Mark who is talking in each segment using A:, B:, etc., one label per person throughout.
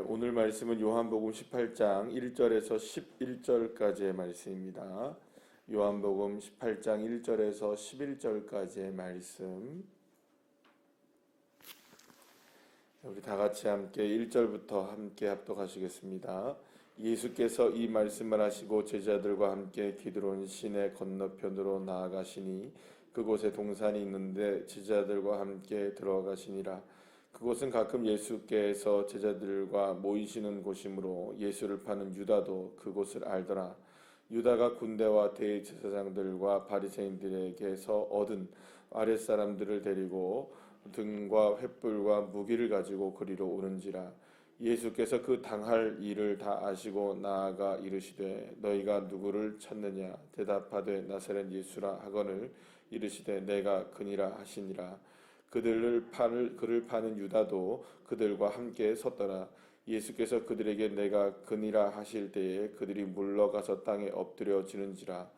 A: 오늘 말씀은 요한복음 18장 1절에서 11절까지의 말씀입니다. 요한복음 18장 1절에서 11절까지의 말씀. 우리 다 같이 함께 1절부터 함께 합독하시겠습니다. 예수께서 이 말씀을 하시고 제자들과 함께 기드론 시내 건너편으로 나아가시니 그곳에 동산이 있는데 제자들과 함께 들어가시니라. 그곳은 가끔 예수께서 제자들과 모이시는 곳이므로 예수를 파는 유다도 그곳을 알더라. 유다가 군대와 대제사장들과 바리새인들에게서 얻은 아랫사람들을 데리고 등과 횃불과 무기를 가지고 그리로 오는지라. 예수께서 그 당할 일을 다 아시고 나아가 이르시되 너희가 누구를 찾느냐 대답하되 나사렛 예수라 하거늘 이르시되 내가 그니라 하시니라. 그를 파는 유다도 그들과 함께 섰더라. 예수께서 그들에게 내가 그니라 하실 때에 그들이 물러가서 땅에 엎드려지는지라.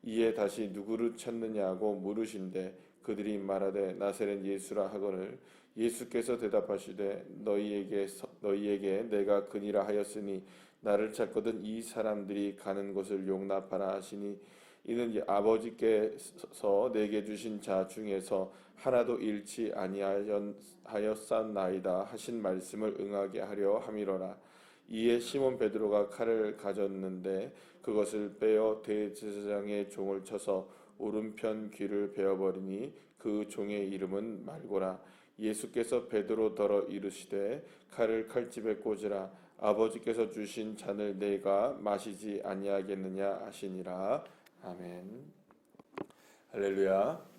A: 이에 다시 누구를 찾느냐고 물으신데 그들이 말하되 나사렛 예수라 하거늘 예수께서 대답하시되 너희에게 내가 그니라 하였으니 나를 찾거든 이 사람들이 가는 곳을 용납하라 하시니 이는 아버지께서 내게 주신 자 중에서 하나도 잃지 아니하였사나이다 하신 말씀을 응하게 하려 함이로라. 이에 시몬 베드로가 칼을 가졌는데 그것을 빼어 대제사장의 종을 쳐서 오른편 귀를 베어버리니 그 종의 이름은 말고라. 예수께서 베드로더러 이르시되 칼을 칼집에 꽂으라. 아버지께서 주신 잔을 내가 마시지 아니하겠느냐 하시니라. 아멘. 할렐루야.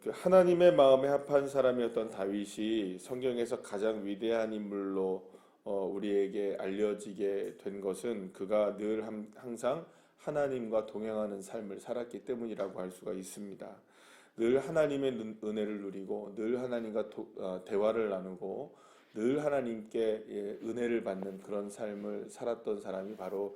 A: 하나님의 마음에 합한 사람이었던 다윗이 성경에서 가장 위대한 인물로 우리에게 알려지게 된 것은 그가 늘 항상 하나님과 동행하는 삶을 살았기 때문이라고 할 수가 있습니다. 늘 하나님의 은혜를 누리고 늘 하나님과 대화를 나누고 늘 하나님께 은혜를 받는 그런 삶을 살았던 사람이 바로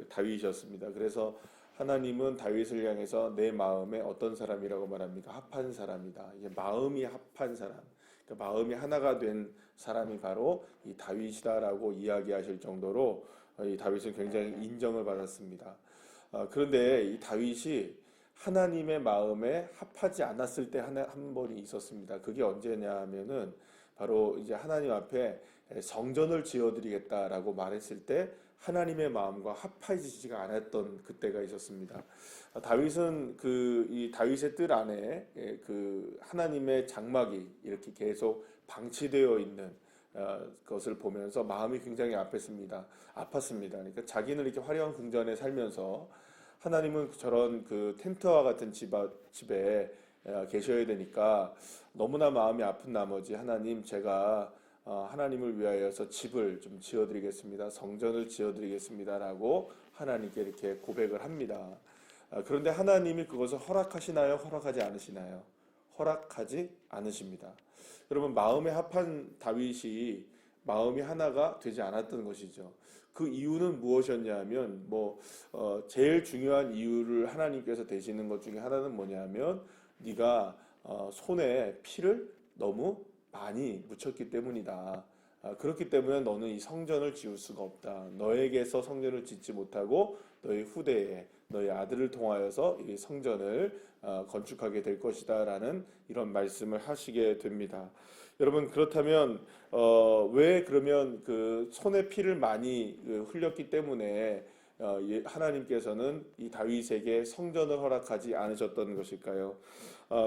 A: 다윗이었습니다. 그래서 하나님은 다윗을 향해서 내 마음에 어떤 사람이라고 말합니까? 합한 사람이다. 이게 마음이 합한 사람, 그러니까 마음이 하나가 된 사람이 바로 이 다윗이다라고 이야기하실 정도로 이 다윗은 굉장히 인정을 받았습니다. 그런데 이 다윗이 하나님의 마음에 합하지 않았을 때 한 번이 있었습니다. 그게 언제냐 하면은 바로 이제 하나님 앞에 성전을 지어드리겠다라고 말했을 때 하나님의 마음과 합해지지가 않았던 그때가 있었습니다. 다윗은 이 다윗의 뜰 안에 그 하나님의 장막이 이렇게 계속 방치되어 있는 것을 보면서 마음이 굉장히 아팠습니다. 그러니까 자기는 이렇게 화려한 궁전에 살면서 하나님은 저런 그 텐트와 같은 집에 계셔야 되니까 너무나 마음이 아픈 나머지 하나님 제가 하나님을 위하여서 집을 좀 지어드리겠습니다. 성전을 지어드리겠습니다라고 하나님께 이렇게 고백을 합니다. 그런데 하나님이 그것을 허락하시나요? 허락하지 않으시나요? 허락하지 않으십니다. 여러분 마음에 합한 다윗이 마음이 하나가 되지 않았던 것이죠. 그 이유는 무엇이었냐면 제일 중요한 이유를 하나님께서 되시는 것 중에 하나는 뭐냐면 네가 손에 피를 너무 많이 묻혔기 때문이다. 그렇기 때문에 너는 이 성전을 지을 수가 없다. 너에게서 성전을 짓지 못하고 너희 후대에 너희 아들을 통하여서 이 성전을 건축하게 될 것이다 라는 이런 말씀을 하시게 됩니다. 여러분 그렇다면 왜 그러면 그 손에 피를 많이 흘렸기 때문에 하나님께서는 이 다윗에게 성전을 허락하지 않으셨던 것일까요?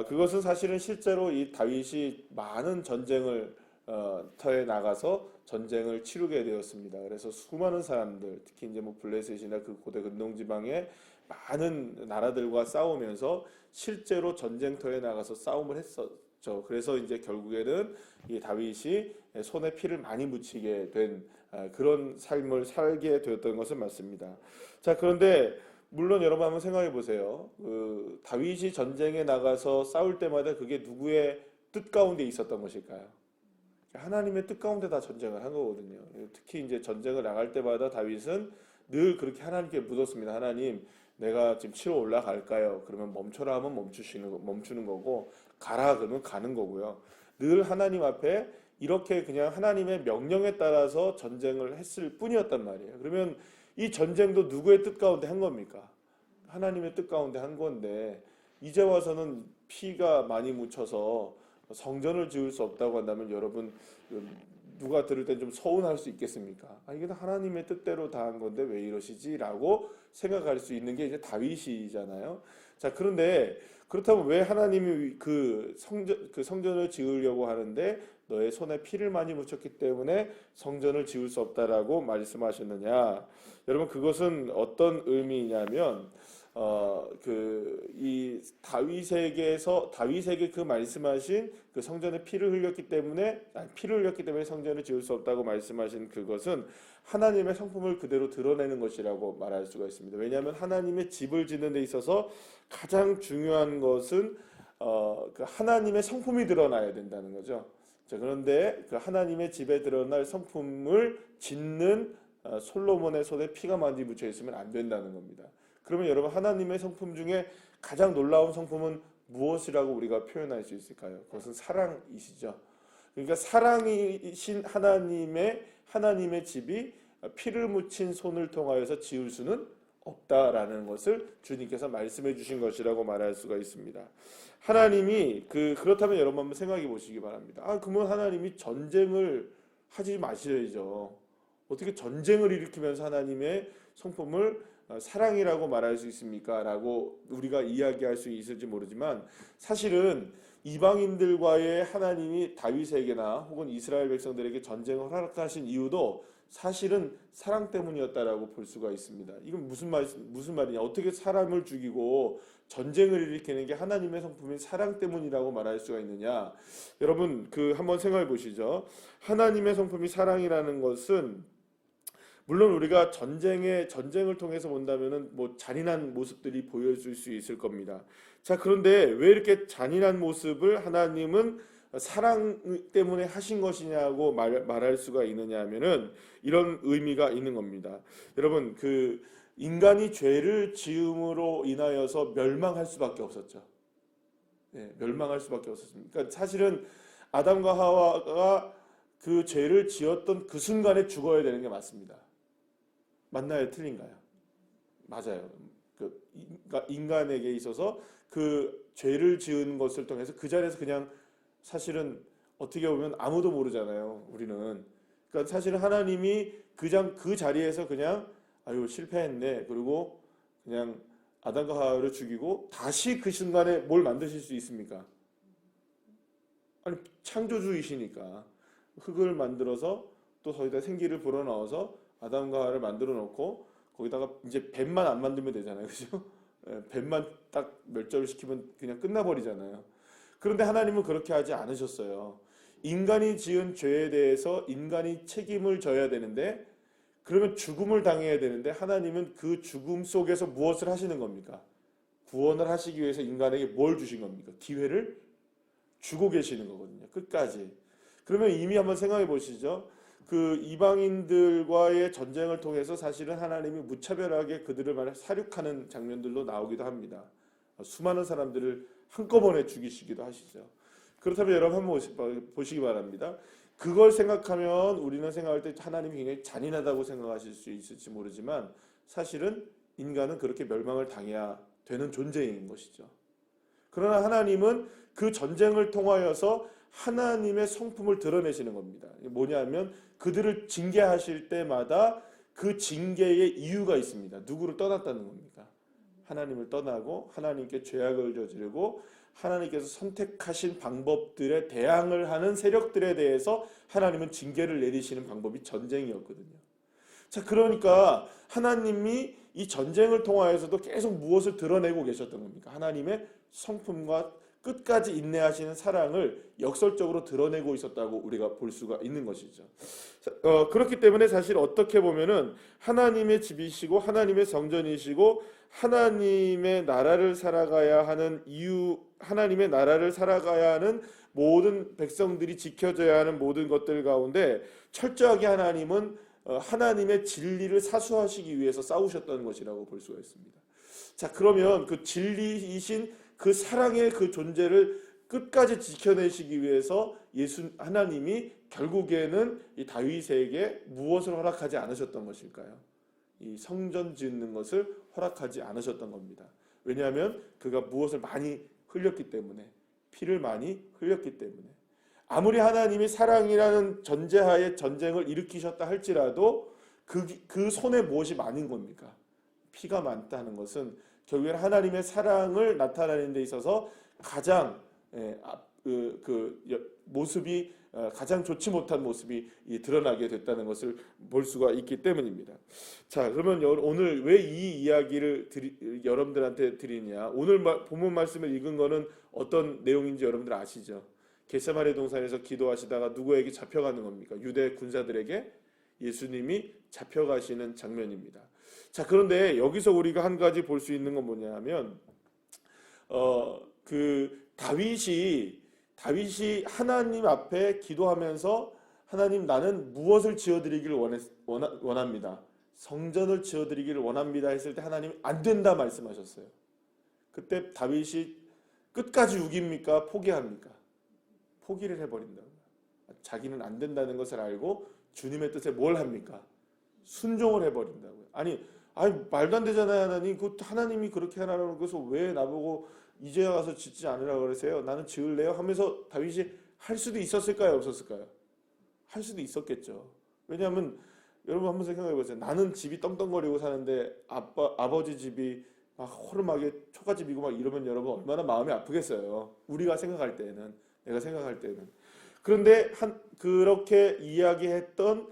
A: 그것은 사실은 실제로 이 다윗이 많은 전쟁을 터에 나가서 전쟁을 치르게 되었습니다. 그래서 수많은 사람들, 특히 이제 블레셋이나 그 고대 근동지방의 많은 나라들과 싸우면서 실제로 전쟁터에 나가서 싸움을 했었죠. 그래서 이제 결국에는 이 다윗이 손에 피를 많이 묻히게 된 그런 삶을 살게 되었던 것은 맞습니다. 자, 그런데 물론 여러분 한번 생각해 보세요. 다윗이 전쟁에 나가서 싸울 때마다 그게 누구의 뜻 가운데 있었던 것일까요? 하나님의 뜻 가운데 다 전쟁을 한 거거든요. 특히 이제 전쟁을 나갈 때마다 다윗은 늘 그렇게 하나님께 묻었습니다. 하나님, 내가 지금 치러 올라갈까요? 그러면 멈춰라 하면 멈추는 거고, 가라 그러면 가는 거고요. 늘 하나님 앞에 이렇게 그냥 하나님의 명령에 따라서 전쟁을 했을 뿐이었단 말이에요. 그러면 이 전쟁도 누구의 뜻 가운데 한 겁니까? 하나님의 뜻 가운데 한 건데 이제 와서는 피가 많이 묻혀서 성전을 지을 수 없다고 한다면 여러분 누가 들을 땐 좀 서운할 수 있겠습니까? 아, 이게 하나님의 뜻대로 다 한 건데 왜 이러시지? 라고 생각할 수 있는 게 이제 다윗이잖아요. 자, 그런데 그렇다면 왜 하나님이 그 성전을 지으려고 하는데 너의 손에 피를 많이 묻혔기 때문에 성전을 지을 수 없다라고 말씀하셨느냐? 여러분 그것은 어떤 의미냐면 이 다윗에게 그 말씀하신 그 성전에 피를 흘렸기 때문에 성전을 지을 수 없다고 말씀하신 그것은 하나님의 성품을 그대로 드러내는 것이라고 말할 수가 있습니다. 왜냐하면 하나님의 집을 짓는 데 있어서 가장 중요한 것은 그 하나님의 성품이 드러나야 된다는 거죠. 자, 그런데 그 하나님의 집에 드러날 성품을 짓는 솔로몬의 손에 피가 많이 묻혀 있으면 안 된다는 겁니다. 그러면 여러분 하나님의 성품 중에 가장 놀라운 성품은 무엇이라고 우리가 표현할 수 있을까요? 그것은 사랑이시죠. 그러니까 사랑이신 하나님의 집이 피를 묻힌 손을 통하여서 지을 수는 없다라는 것을 주님께서 말씀해 주신 것이라고 말할 수가 있습니다. 하나님이 그렇다면 여러분 한번 생각해 보시기 바랍니다. 그러면 하나님이 전쟁을 하지 마셔야죠. 어떻게 전쟁을 일으키면서 하나님의 성품을 사랑이라고 말할 수 있습니까? 라고 우리가 이야기할 수 있을지 모르지만 사실은 이방인들과의 하나님이 다윗에게나 혹은 이스라엘 백성들에게 전쟁을 허락하신 이유도 사실은 사랑 때문이었다라고 볼 수가 있습니다. 이건 무슨 말이냐? 어떻게 사람을 죽이고 전쟁을 일으키는 게 하나님의 성품인 사랑 때문이라고 말할 수가 있느냐? 여러분 한번 생각해 보시죠. 하나님의 성품이 사랑이라는 것은 물론 우리가 전쟁을 통해서 본다면은 뭐 잔인한 모습들이 보여줄 수 있을 겁니다. 자, 그런데 왜 이렇게 잔인한 모습을 하나님은 사랑 때문에 하신 것이냐고 말할 수가 있느냐 하면은 이런 의미가 있는 겁니다. 여러분 인간이 죄를 지음으로 인하여서 멸망할 수밖에 없었죠. 네, 멸망할 수밖에 없었습니다. 그러니까 사실은 아담과 하와가 그 죄를 지었던 그 순간에 죽어야 되는 게 맞습니다. 맞나요? 틀린가요? 맞아요. 인간에게 있어서 그 죄를 지은 것을 통해서 그 자리에서 그냥 사실은 어떻게 보면 아무도 모르잖아요. 우리는. 그러니까 사실은 하나님이 그 자리에서 그냥 실패했네. 그리고 그냥 아담과 하와를 죽이고 다시 그 순간에 뭘 만드실 수 있습니까? 아니 창조주이시니까 흙을 만들어서 또 거기다 생기를 불어넣어서 아담과 하와를 만들어 놓고 거기다가 이제 뱀만 안 만들면 되잖아요. 그죠? 뱀만 딱 멸절을 시키면 그냥 끝나버리잖아요. 그런데 하나님은 그렇게 하지 않으셨어요. 인간이 지은 죄에 대해서 인간이 책임을 져야 되는데 그러면 죽음을 당해야 되는데 하나님은 그 죽음 속에서 무엇을 하시는 겁니까? 구원을 하시기 위해서 인간에게 뭘 주신 겁니까? 기회를 주고 계시는 거거든요. 끝까지. 그러면 이미 한번 생각해 보시죠. 그 이방인들과의 전쟁을 통해서 사실은 하나님이 무차별하게 그들을 사륙하는 장면들도 나오기도 합니다. 수많은 사람들을 한꺼번에 죽이시기도 하시죠. 그렇다면 여러분 한번 보시기 바랍니다. 그걸 생각하면 우리는 생각할 때 하나님이 굉장히 잔인하다고 생각하실 수 있을지 모르지만 사실은 인간은 그렇게 멸망을 당해야 되는 존재인 것이죠. 그러나 하나님은 그 전쟁을 통하여서 하나님의 성품을 드러내시는 겁니다. 뭐냐면 그들을 징계하실 때마다 그 징계의 이유가 있습니다. 누구를 떠났다는 겁니까? 하나님을 떠나고 하나님께 죄악을 저지르고 하나님께서 선택하신 방법들에 대항을 하는 세력들에 대해서 하나님은 징계를 내리시는 방법이 전쟁이었거든요. 자, 그러니까 하나님이 이 전쟁을 통하여서도 계속 무엇을 드러내고 계셨던 겁니까? 하나님의 성품과 끝까지 인내하시는 사랑을 역설적으로 드러내고 있었다고 우리가 볼 수가 있는 것이죠. 그렇기 때문에 사실 어떻게 보면은 하나님의 집이시고 하나님의 성전이시고 하나님의 나라를 살아가야 하는 하나님의 나라를 살아가야 하는 모든 백성들이 지켜져야 하는 모든 것들 가운데 철저하게 하나님은 하나님의 진리를 사수하시기 위해서 싸우셨던 것이라고 볼 수가 있습니다. 자, 그러면 그 진리이신 그 사랑의 그 존재를 끝까지 지켜내시기 위해서 하나님이 결국에는 이 다윗에게 무엇을 허락하지 않으셨던 것일까요? 이 성전 짓는 것을 허락하지 않으셨던 겁니다. 왜냐하면 그가 무엇을 많이 흘렸기 때문에, 피를 많이 흘렸기 때문에. 아무리 하나님이 사랑이라는 전제하에 전쟁을 일으키셨다 할지라도 그 손에 무엇이 많은 겁니까? 피가 많다는 것은 결국엔 하나님의 사랑을 나타내는 데 있어서 가장 모습이 가장 좋지 못한 모습이 드러나게 됐다는 것을 볼 수가 있기 때문입니다. 자, 그러면 오늘 왜 이 이야기를 여러분들한테 드리냐? 오늘 본문 말씀을 읽은 거는 어떤 내용인지 여러분들 아시죠? 겟세마네 동산에서 기도하시다가 누구에게 잡혀가는 겁니까? 유대 군사들에게 예수님이 잡혀가시는 장면입니다. 자, 그런데 여기서 우리가 한 가지 볼 수 있는 건 뭐냐면 다윗이 하나님 앞에 기도하면서 하나님, 나는 무엇을 지어드리기를 원합니다. 성전을 지어드리기를 원합니다 했을 때 하나님이 안 된다 말씀하셨어요. 그때 다윗이 끝까지 우깁니까? 포기합니까? 포기를 해버린다. 자기는 안 된다는 것을 알고 주님의 뜻에 뭘 합니까? 순종을 해버린다고요. 아니 말도 안 되잖아요. 하나님, 하나님이 그렇게 하라고 해서 왜 나보고 이제 와서 짓지 않으라고 그러세요? 나는 지을래요? 하면서 다윗이 할 수도 있었을까요? 없었을까요? 할 수도 있었겠죠. 왜냐하면 여러분 한번 생각해 보세요. 나는 집이 떵떵거리고 사는데 아버지 집이 막 호름하게 초가집이고 막 이러면 여러분 얼마나 마음이 아프겠어요. 우리가 생각할 때는, 내가 생각할 때는. 그런데 그렇게 이야기했던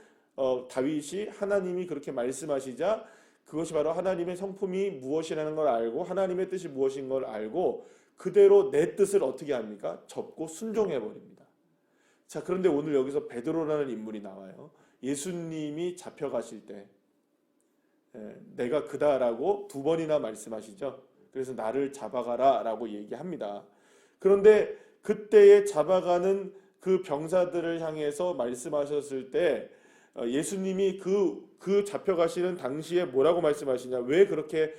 A: 다윗이 하나님이 그렇게 말씀하시자 그것이 바로 하나님의 성품이 무엇이라는 걸 알고 하나님의 뜻이 무엇인 걸 알고 그대로 내 뜻을 어떻게 합니까? 접고 순종해 버립니다. 자, 그런데 오늘 여기서 베드로라는 인물이 나와요. 예수님이 잡혀가실 때 내가 그다라고 2번이나 말씀하시죠. 그래서 나를 잡아가라 라고 얘기합니다. 그런데 그때에 잡아가는 그 병사들을 향해서 말씀하셨을 때 예수님이 그 잡혀가시는 당시에 뭐라고 말씀하시냐? 왜 그렇게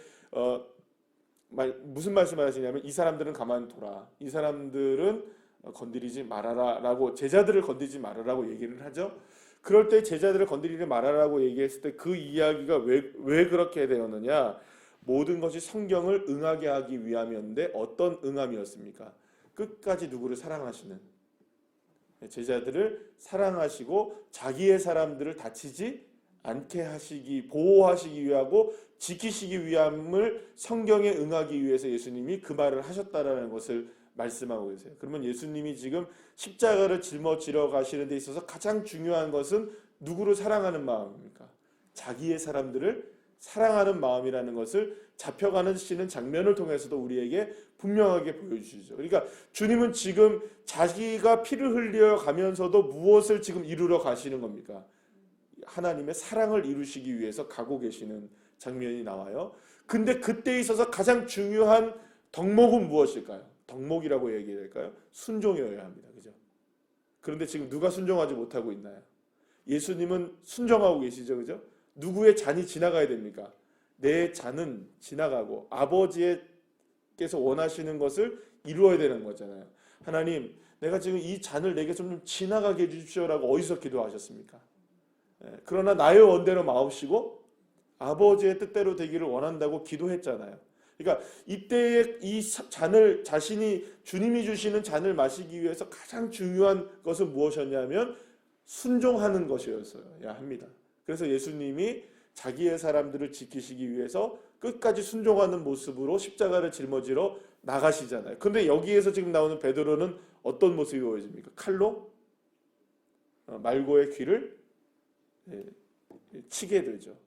A: 무슨 말씀을 하시냐면 이 사람들은 가만둬라. 이 사람들은 건드리지 말아라 라고, 제자들을 건드리지 말아라고 얘기를 하죠. 그럴 때 제자들을 건드리지 말아라고 얘기했을 때 그 이야기가 왜 그렇게 되었느냐? 모든 것이 성경을 응하게 하기 위함이었는데 어떤 응함이었습니까? 끝까지 누구를 사랑하시는, 제자들을 사랑하시고 자기의 사람들을 다치지 않게 하시기, 보호하시기 위하고 지키시기 위함을 성경에 응하기 위해서 예수님이 그 말을 하셨다라는 것을 말씀하고 계세요. 그러면 예수님이 지금 십자가를 짊어지러 가시는 데 있어서 가장 중요한 것은 누구를 사랑하는 마음입니까? 자기의 사람들을 사랑하는 마음이라는 것을 잡혀가는 장면을 통해서도 우리에게 분명하게 보여주시죠. 그러니까 주님은 지금 자기가 피를 흘려 가면서도 무엇을 지금 이루러 가시는 겁니까? 하나님의 사랑을 이루시기 위해서 가고 계시는 장면이 나와요. 근데 그때 있어서 가장 중요한 덕목은 무엇일까요? 덕목이라고 얘기할까요? 순종이어야 합니다. 그죠? 그런데 지금 누가 순종하지 못하고 있나요? 예수님은 순종하고 계시죠. 그죠? 누구의 잔이 지나가야 됩니까? 내 잔은 지나가고 아버지께서 원하시는 것을 이루어야 되는 거잖아요. 하나님, 내가 지금 이 잔을 내게 좀 지나가게 해주십시오라고 어디서 기도하셨습니까? 그러나 나의 원대로 마옵시고 아버지의 뜻대로 되기를 원한다고 기도했잖아요. 그러니까 이때에 이 잔을, 자신이 주님이 주시는 잔을 마시기 위해서 가장 중요한 것은 무엇이었냐면 순종하는 것이었어야 합니다. 그래서 예수님이 자기의 사람들을 지키시기 위해서 끝까지 순종하는 모습으로 십자가를 짊어지러 나가시잖아요. 근데 여기에서 지금 나오는 베드로는 어떤 모습이 보여집니까? 칼로 말고의 귀를 치게 되죠.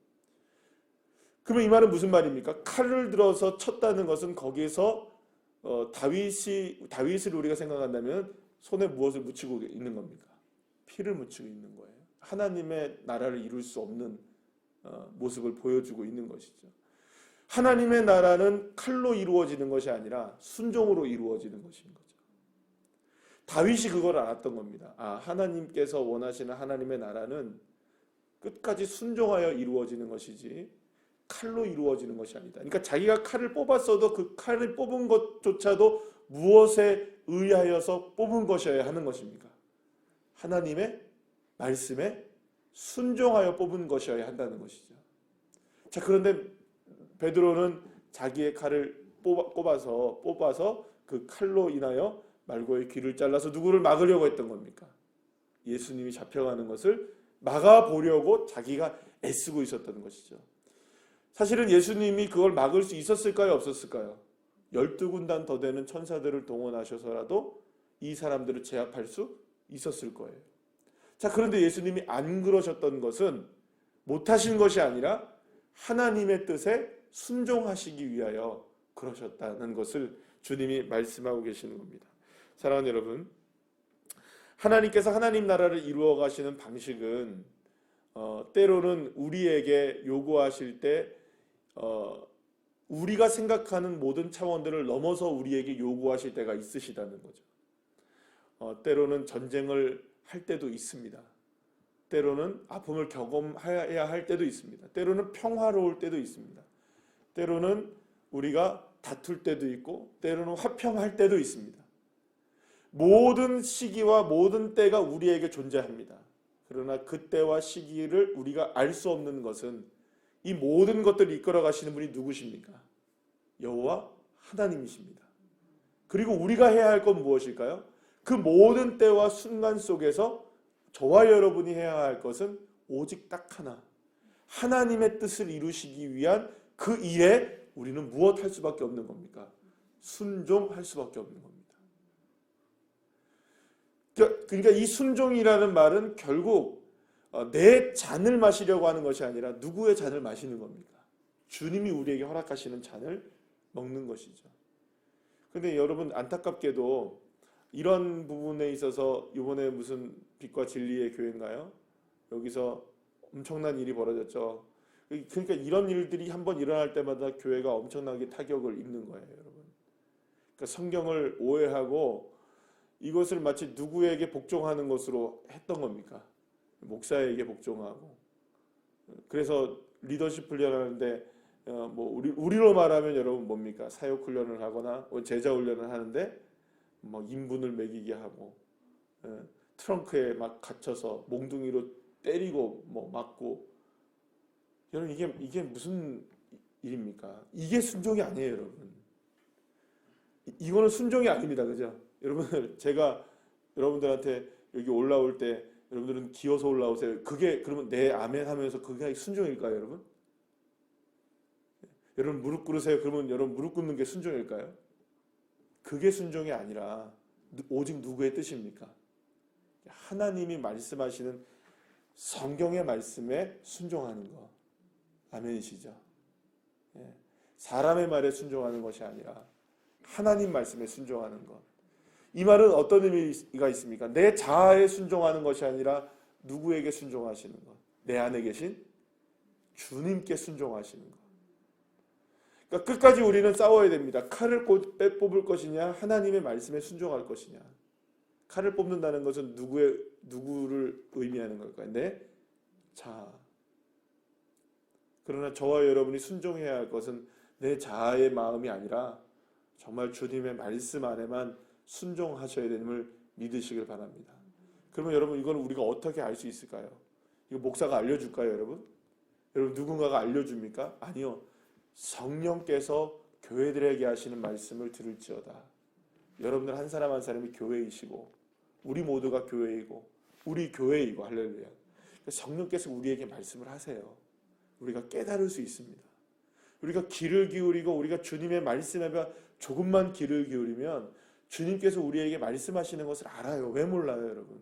A: 그러면 이 말은 무슨 말입니까? 칼을 들어서 쳤다는 것은 거기에서 다윗을 우리가 생각한다면 손에 무엇을 묻히고 있는 겁니까? 피를 묻히고 있는 거예요. 하나님의 나라를 이룰 수 없는 모습을 보여주고 있는 것이죠. 하나님의 나라는 칼로 이루어지는 것이 아니라 순종으로 이루어지는 것인 거죠. 다윗이 그걸 알았던 겁니다. 하나님께서 원하시는 하나님의 나라는 끝까지 순종하여 이루어지는 것이지 칼로 이루어지는 것이 아니다. 그러니까 자기가 칼을 뽑았어도 그 칼을 뽑은 것조차도 무엇에 의하여서 뽑은 것이어야 하는 것입니까? 하나님의 말씀에 순종하여 뽑은 것이어야 한다는 것이죠. 자, 그런데 베드로는 자기의 칼을 뽑아서 그 칼로 인하여 말고의 귀를 잘라서 누구를 막으려고 했던 겁니까? 예수님이 잡혀가는 것을 막아보려고 자기가 애쓰고 있었던 것이죠. 사실은 예수님이 그걸 막을 수 있었을까요? 없었을까요? 12군단 더 되는 천사들을 동원하셔서라도 이 사람들을 제압할 수 있었을 거예요. 자, 그런데 예수님이 안 그러셨던 것은 못하신 것이 아니라 하나님의 뜻에 순종하시기 위하여 그러셨다는 것을 주님이 말씀하고 계시는 겁니다. 사랑하는 여러분, 하나님께서 하나님 나라를 이루어 가시는 방식은 때로는 우리에게 요구하실 때 우리가 생각하는 모든 차원들을 넘어서 우리에게 요구하실 때가 있으시다는 거죠. 때로는 전쟁을 할 때도 있습니다. 때로는 아픔을 경험해야 할 때도 있습니다. 때로는 평화로울 때도 있습니다. 때로는 우리가 다툴 때도 있고 때로는 화평할 때도 있습니다. 모든 시기와 모든 때가 우리에게 존재합니다. 그러나 그 때와 시기를 우리가 알 수 없는 것은 이 모든 것들을 이끌어 가시는 분이 누구십니까? 여호와 하나님이십니다. 그리고 우리가 해야 할 건 무엇일까요? 그 모든 때와 순간 속에서 저와 여러분이 해야 할 것은 오직 딱 하나, 하나님의 뜻을 이루시기 위한 그 일에 우리는 무엇 할 수밖에 없는 겁니까? 순종할 수밖에 없는 겁니다. 그러니까 이 순종이라는 말은 결국 내 잔을 마시려고 하는 것이 아니라 누구의 잔을 마시는 겁니까? 주님이 우리에게 허락하시는 잔을 먹는 것이죠. 그런데 여러분, 안타깝게도 이런 부분에 있어서 이번에 무슨 빛과 진리의 교회인가요? 여기서 엄청난 일이 벌어졌죠. 그러니까 이런 일들이 한번 일어날 때마다 교회가 엄청나게 타격을 입는 거예요, 여러분. 그러니까 성경을 오해하고 이것을 마치 누구에게 복종하는 것으로 했던 겁니까? 목사에게 복종하고. 그래서 리더십 훈련하는데 뭐 우리로 말하면 여러분 뭡니까? 사역 훈련을 하거나 제자 훈련을 하는데 뭐 인분을 먹이게 하고 트렁크에 막 갇혀서 몽둥이로 때리고 뭐 맞고. 여러분, 이게 무슨 일입니까? 이게 순종이 아니에요, 여러분. 이거는 순종이 아닙니다, 그죠? 여러분들, 제가 여러분들한테 여기 올라올 때 여러분들은 기어서 올라오세요. 그게 그러면 내 아멘 하면서 그게 순종일까요, 여러분? 여러분 무릎 꿇으세요. 그러면 여러분 무릎 꿇는 게 순종일까요? 그게 순종이 아니라 오직 누구의 뜻입니까? 하나님이 말씀하시는 성경의 말씀에 순종하는 것. 아멘이시죠? 사람의 말에 순종하는 것이 아니라 하나님 말씀에 순종하는 것. 이 말은 어떤 의미가 있습니까? 내 자아에 순종하는 것이 아니라 누구에게 순종하시는 것. 내 안에 계신 주님께 순종하시는 것. 그러니까 끝까지 우리는 싸워야 됩니다. 칼을 뽑을 것이냐, 하나님의 말씀에 순종할 것이냐. 칼을 뽑는다는 것은 누구를 의미하는 걸까요? 내 자아. 그러나 저와 여러분이 순종해야 할 것은 내 자아의 마음이 아니라 정말 주님의 말씀 안에만 순종하셔야 됨을 믿으시길 바랍니다. 그러면 여러분, 이건 우리가 어떻게 알 수 있을까요? 이거 목사가 알려줄까요, 여러분? 여러분, 누군가가 알려줍니까? 아니요. 성령께서 교회들에게 하시는 말씀을 들을지어다. 여러분들 한 사람 한 사람이 교회이시고 우리 모두가 교회이고 우리 교회이고 할렐루야. 성령께서 우리에게 말씀을 하세요. 우리가 깨달을 수 있습니다. 우리가 귀를 기울이고 우리가 주님의 말씀에 조금만 귀를 기울이면 주님께서 우리에게 말씀하시는 것을 알아요. 왜 몰라요, 여러분?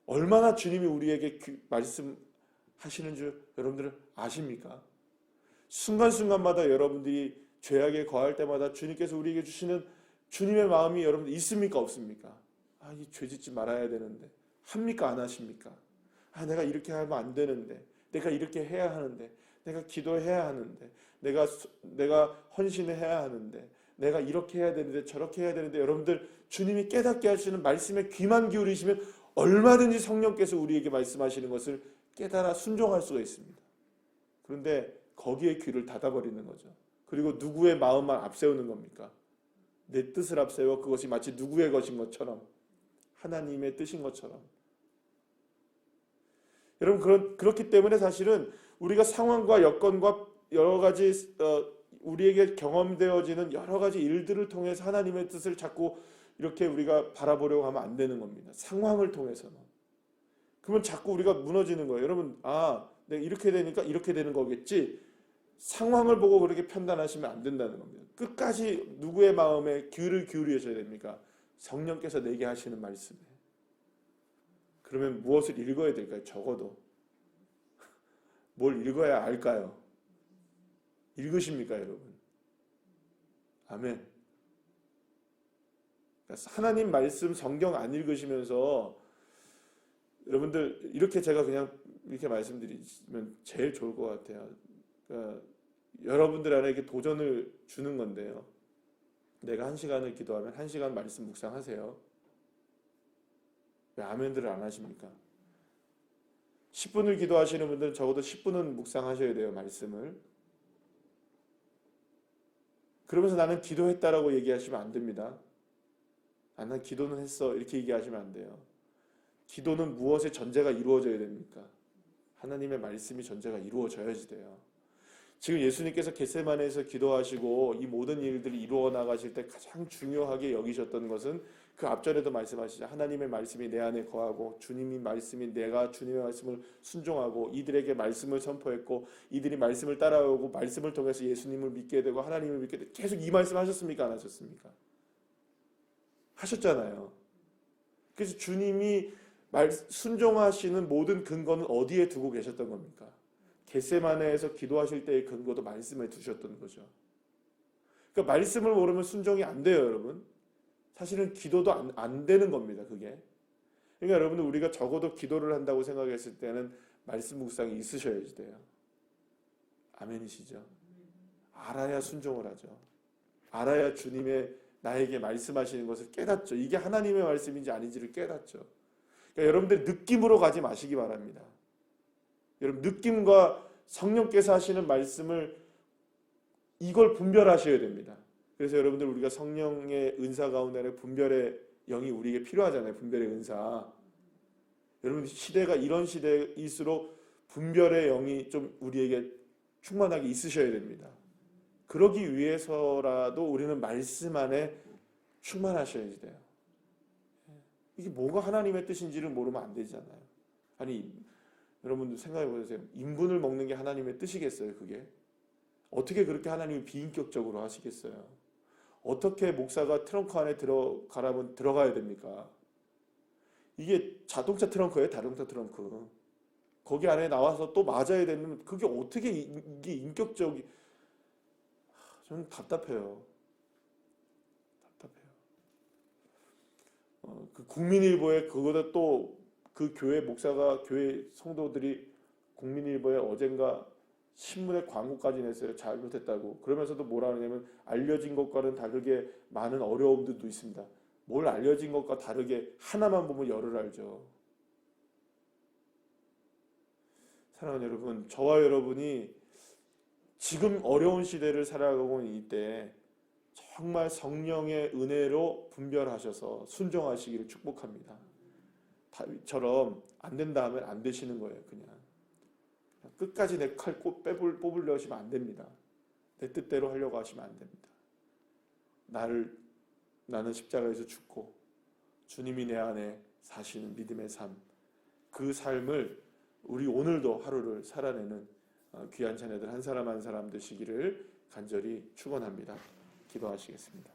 A: 얼마나 주님이 우리에게 말씀하시는 줄 여러분들은 아십니까? 순간순간마다 여러분들이 죄악에 거할 때마다 주님께서 우리에게 주시는 주님의 마음이 여러분들 있습니까? 없습니까? 이 죄 짓지 말아야 되는데 합니까? 안 하십니까? 내가 이렇게 하면 안 되는데, 내가 이렇게 해야 하는데, 내가 기도해야 하는데, 내가 헌신해야 하는데, 내가 이렇게 해야 되는데 저렇게 해야 되는데, 여러분들 주님이 깨닫게 하시는 말씀에 귀만 기울이시면 얼마든지 성령께서 우리에게 말씀하시는 것을 깨달아 순종할 수가 있습니다. 그런데 거기에 귀를 닫아버리는 거죠. 그리고 누구의 마음만 앞세우는 겁니까? 내 뜻을 앞세워 그것이 마치 누구의 것인 것처럼 하나님의 뜻인 것처럼. 여러분, 그렇기 때문에 사실은 우리가 상황과 여건과 여러 가지 우리에게 경험되어지는 여러 가지 일들을 통해서 하나님의 뜻을 자꾸 이렇게 우리가 바라보려고 하면 안 되는 겁니다. 상황을 통해서는. 그러면 자꾸 우리가 무너지는 거예요. 여러분, 내가 이렇게 되니까 이렇게 되는 거겠지. 상황을 보고 그렇게 판단하시면 안 된다는 겁니다. 끝까지 누구의 마음에 귀를 기울이셔야 됩니까? 성령께서 내게 하시는 말씀에. 그러면 무엇을 읽어야 될까요? 적어도. 뭘 읽어야 알까요? 읽으십니까, 여러분? 아멘. 하나님 말씀 성경 안 읽으시면서 여러분들 이렇게 제가 그냥 이렇게 말씀드리면 제일 좋을 것 같아요. 그러니까 여러분들 안에 이렇게 도전을 주는 건데요. 내가 1시간을 기도하면 1시간 말씀 묵상하세요. 왜 아멘들을 안 하십니까? 10분을 기도하시는 분들은 적어도 10분은 묵상하셔야 돼요, 말씀을. 그러면서 나는 기도했다라고 얘기하시면 안 됩니다. 난 기도는 했어, 이렇게 얘기하시면 안 돼요. 기도는 무엇의 전제가 이루어져야 됩니까? 하나님의 말씀이 전제가 이루어져야지 돼요. 지금 예수님께서 겟세마네에서 기도하시고 이 모든 일들이 이루어 나가실 때 가장 중요하게 여기셨던 것은 그 앞전에도 말씀하시죠. 하나님의 말씀이 내 안에 거하고 주님이 말씀이 내가 주님의 말씀을 순종하고 이들에게 말씀을 선포했고 이들이 말씀을 따라오고 말씀을 통해서 예수님을 믿게 되고 하나님을 믿게 되고 계속 이 말씀 하셨습니까? 안 하셨습니까? 하셨잖아요. 그래서 주님이 순종하시는 모든 근거는 어디에 두고 계셨던 겁니까? 겟세마네에서 기도하실 때의 근거도 말씀에 두셨던 거죠. 그러니까 말씀을 모르면 순종이 안 돼요, 여러분. 사실은 기도도 안 되는 겁니다, 그게. 그러니까 여러분들 우리가 적어도 기도를 한다고 생각했을 때는 말씀 묵상이 있으셔야지 돼요. 아멘이시죠? 알아야 순종을 하죠. 알아야 주님의 나에게 말씀하시는 것을 깨닫죠. 이게 하나님의 말씀인지 아닌지를 깨닫죠. 그러니까 여러분들 느낌으로 가지 마시기 바랍니다. 여러분 느낌과 성령께서 하시는 말씀을 이걸 분별하셔야 됩니다. 그래서 여러분들 우리가 성령의 은사 가운데 분별의 영이 우리에게 필요하잖아요. 분별의 은사. 여러분 시대가 이런 시대일수록 분별의 영이 좀 우리에게 충만하게 있으셔야 됩니다. 그러기 위해서라도 우리는 말씀 안에 충만하셔야지 돼요. 이게 뭐가 하나님의 뜻인지를 모르면 안 되잖아요. 아니 여러분들 생각해 보세요. 인분을 먹는 게 하나님의 뜻이겠어요, 그게? 어떻게 그렇게 하나님이 비인격적으로 하시겠어요? 어떻게 목사가 트렁크 안에 들어가라면 들어가야 됩니까? 이게 자동차 트렁크예요, 자동차 트렁크. 거기 안에 나와서 또 맞아야 되는 그게 어떻게 이게 인격적이? 저는 답답해요. 그 국민일보에 그거다 또 그 교회 목사가 교회 성도들이 국민일보에 어젠가 신문에 광고까지 냈어요. 잘못했다고. 그러면서도 뭐라 하냐면 알려진 것과는 다르게 많은 어려움들도 있습니다. 뭘 알려진 것과 다르게 하나만 보면 열을 알죠. 사랑하는 여러분, 저와 여러분이 지금 어려운 시대를 살아가고 있는 이때 정말 성령의 은혜로 분별하셔서 순종하시기를 축복합니다. 다윗처럼 안 된다 하면 안 되시는 거예요. 그냥 끝까지 내 칼 뽑으려 하시면 안 됩니다. 내 뜻대로 하려고 하시면 안 됩니다. 나는 십자가에서 죽고 주님이 내 안에 사시는 믿음의 삶, 그 삶을 우리 오늘도 하루를 살아내는 귀한 자녀들 한 사람 한 사람 되시기를 간절히 축원합니다. 기도하시겠습니다.